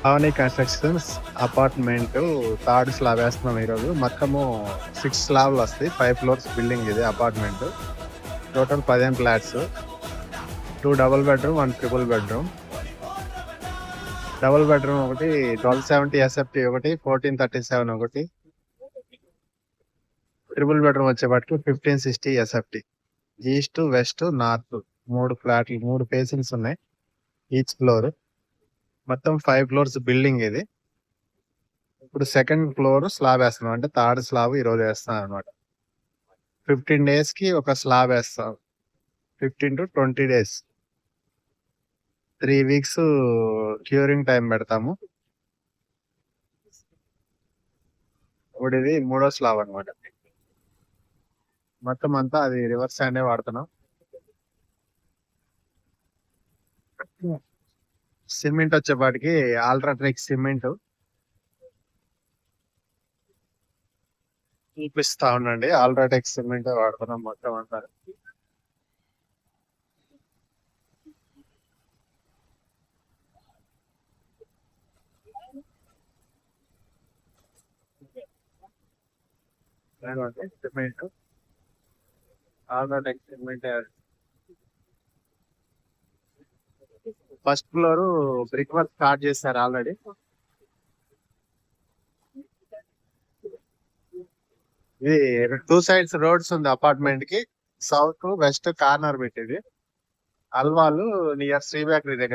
Pavani constructions apartment third slab వేస్తున్నాం ఈరోజు. మొత్తము 6 స్లాబ్లు వస్తాయి. 5 ఫ్లోర్స్ బిల్డింగ్ ఇది apartment. Total 15 flats. 2 double bedroom, 1 triple bedroom. Double bedroom ఒకటి 1270 ఎస్ఎఫ్టీ ఒకటి, 1437 ఒకటి. ట్రిపుల్ బెడ్రూమ్ వచ్చేపాటికి 1560 ఎస్ఎఫ్టీ. ఈస్ట్, వెస్ట్, నార్త్ 3 ఫ్లాట్లు, 3 ఫేసింగ్స్ ఉన్నాయి ఈచ్ ఫ్లోర్. మొత్తం 5 ఫ్లోర్స్ బిల్డింగ్ ఇది. ఇప్పుడు సెకండ్ ఫ్లోర్ స్లాబ్ వేస్తున్నాం, అంటే థర్డ్ స్లాబ్ ఈ రోజు వేస్తాం అనమాట. 15 days కి ఒక స్లాబ్ వేస్తాం. 15 to 20 days, 3 weeks curing time పెడతాము. ఇప్పుడు ఇది మూడో స్లాబ్ అనమాట. మొత్తం అంతా అది రివర్స్ హ్యాండే వాడుతున్నాం. సిమెంట్ వచ్చేపాటికి అల్ట్రాటెక్ సిమెంట్ చూపిస్తా ఉండండి. అల్ట్రాటెక్ సిమెంట్ వాడుతున్నాం మొత్తం అంతా. Cement UltraTech cement. First floor brick work start చేశారు ఆల్రెడీ. ఇది 2 sides రోడ్స్ ఉంది అపార్ట్మెంట్ కి. సౌత్ వెస్ట్ కార్నర్ పెట్టింది. అల్వాలు నియర్ శ్రీ బేకరీ దగ్గర